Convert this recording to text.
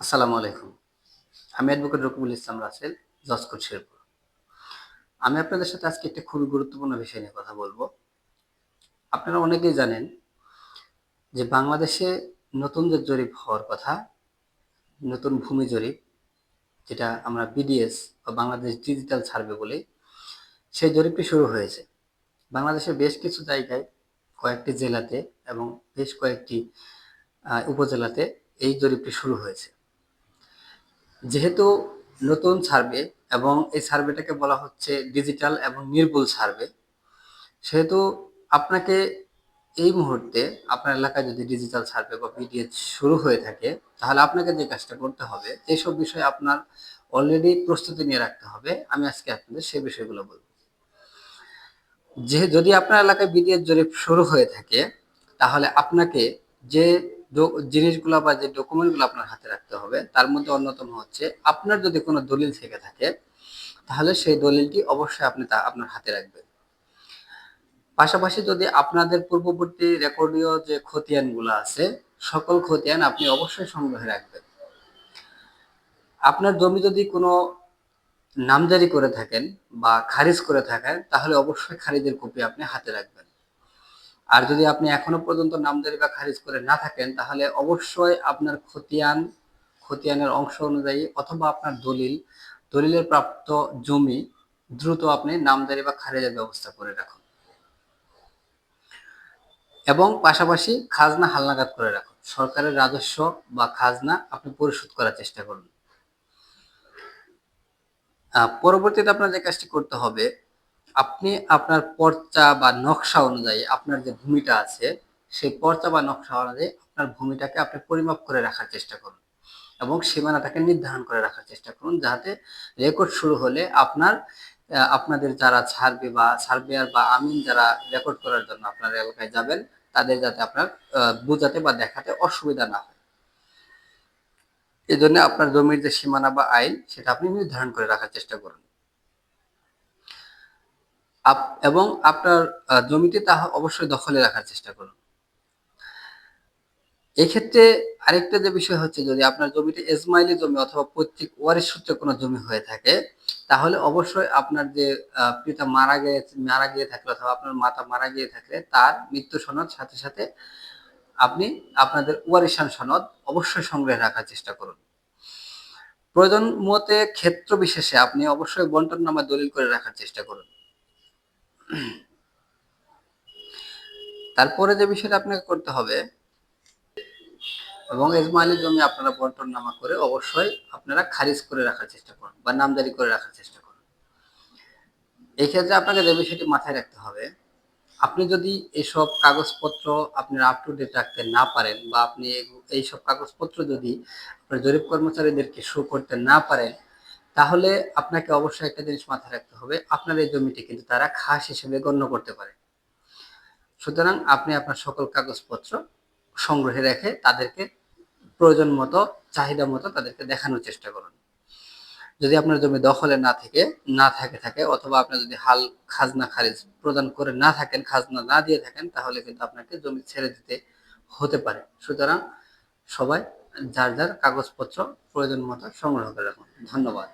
আসসালামু আলাইকুম। আমি অ্যাডভোকেট রকিবুল ইসলাম রাসেল, জজ কোর্ট শেরপুর। আমি আপনাদের সাথে আজকে একটা খুবই গুরুত্বপূর্ণ বিষয় নিয়ে কথা বলব। আপনারা অনেকেই জানেন যে বাংলাদেশে নতুন যে জরিপ হওয়ার কথা, নতুন ভূমি জরিপ, যেটা আমরা বিডিএস বা বাংলাদেশ ডিজিটাল সার্ভে বলি, সেই জরিপটি শুরু হয়েছে। বাংলাদেশের বেশ কিছু জায়গায়, কয়েকটি জেলাতে এবং বেশ কয়েকটি উপজেলাতে এই জরিপটি শুরু হয়েছে। যেহেতু নতুন সার্ভে এবং এই সার্ভেটাকে বলা হচ্ছে ডিজিটাল এবং নির্ভুল সার্ভে, সেহেতু আপনাকে এই মুহূর্তে আপনার এলাকায় যদি ডিজিটাল সার্ভে বা বিডিএস শুরু হয়ে থাকে, তাহলে আপনাকে যে কাজটা করতে হবে, এইসব বিষয়ে আপনার অলরেডি প্রস্তুতি নিয়ে রাখতে হবে। আমি আজকে আপনাদের সেই বিষয়গুলো বলবো। যদি আপনার এলাকায় বিডিএস জরিপ শুরু হয়ে থাকে, তাহলে আপনাকে যে জিনিসগুলো বা যে ডকুমেন্টগুলো আপনার হাতে রাখতে হবে, তার মধ্যে অন্যতম হচ্ছে আপনার যদি কোনো দলিল থেকে থাকে, তাহলে সেই দলিলটি অবশ্যই আপনি আপনার হাতে রাখবেন। পাশাপাশি যদি আপনাদের পূর্ববর্তী রেকর্ডীয় যে খতিয়ানগুলো আছে, সকল খতিয়ান আপনি অবশ্যই সংগ্রহে রাখবেন। আপনার জমি যদি কোনো নামজারি করে থাকেন বা খারিজ করে থাকেন, তাহলে অবশ্যই খারিজের কপি আপনি হাতে রাখবেন। আর যদি আপনি এখনো পর্যন্ত নামজারি বা খারিজ করে না থাকেন, তাহলে অবশ্যই আপনার খতিয়ানের অংশ অনুযায়ী অথবা আপনার দলিলের প্রাপ্ত জমি দ্রুত আপনি নামজারি বা খারিজের ব্যবস্থা করে রাখুন। এবং পাশাপাশি খাজনা হালনাগাদ করে রাখুন। সরকারের রাজস্ব বা খাজনা আপনি পরিশোধ করার চেষ্টা করুন। পরবর্তীতে আপনার যে কাজটি করতে হবে, আপনি আপনার পর্চা বা নকশা অনুযায়ী আপনার যে ভূমিটা আছে, সেই পর্চা বা নকশা অনুযায়ী আপনার ভূমিটাকে আপনি পরিমাপ করে রাখার চেষ্টা করুন এবং সীমানাটাকে নির্ধারণ করে রাখার চেষ্টা করুন, যাতে রেকর্ড শুরু হলে আপনাদের যারা সার্ভেয়ার বা আমিন যারা রেকর্ড করার জন্য আপনার এলাকায় যাবেন, তাদের যাতে আপনার বোঝাতে বা দেখাতে অসুবিধা না হয়। এজন্য আপনার জমির যে সীমানা বা আইন, সেটা আপনি নির্ধারণ করে রাখার চেষ্টা করুন। এবং আপনার জমিটি তা অবশ্যই দখলে রাখার চেষ্টা করুন। এক্ষেত্রে আরেকটা যে বিষয় হচ্ছে, যদি আপনার জমিটি এজমাইলি জমি অথবা পৈতৃক ওয়ারিশ সূত্রে কোনো জমি হয়ে থাকে, তাহলে অবশ্যই আপনার যে পিতা মারা গিয়ে থাকলে অথবা আপনার মাতা মারা গিয়ে থাকলে তার মৃত্যু সনদ সাথে সাথে আপনি আপনাদের ওয়ারিশান সনদ অবশ্যই সংগ্রহে রাখার চেষ্টা করুন। প্রয়োজন মতে ক্ষেত্র বিশেষে আপনি অবশ্যই বন্টননামা দলিল করে রাখার চেষ্টা করুন। তারপরে যে বিষয়টা আপনাকে করতে হবে, এবং এজমাইলি জমি আপনারা বন্টননামা করে অবশ্যই আপনারা খারিজ করে রাখার চেষ্টা করুন বা নামজারি করে রাখার চেষ্টা করুন। এই ক্ষেত্রে আপনাকে যে বিষয়টি মাথায় রাখতে হবে, আপনি যদি এইসব কাগজপত্র আপনার আপ টু ডেট রাখতে না পারেন বা আপনি এইসব কাগজপত্র যদি আপনার জরিপ কর্মচারীদেরকে শো করতে না পারেন, তাহলে আপনাকে অবশ্যই একটা জিনিস মাথায় রাখতে হবে, আপনার এই জমিটি কিন্তু তারা খাস হিসেবে গণ্য করতে পারে। সুতরাং আপনি আপনার সকল কাগজপত্র সংগ্রহে রেখে তাদেরকে প্রয়োজন মতো, চাহিদা মতো তাদেরকে দেখানোর চেষ্টা করুন। যদি আপনার জমি দখলে থাকে অথবা আপনি যদি খাজনা খারিজ প্রদান করে না থাকেন, খাজনা না দিয়ে থাকেন, তাহলে কিন্তু আপনাকে জমি ছেড়ে দিতে হতে পারে। সুতরাং সবাই যার যার কাগজপত্র প্রয়োজন মতো সংগ্রহ করে রাখুন। ধন্যবাদ।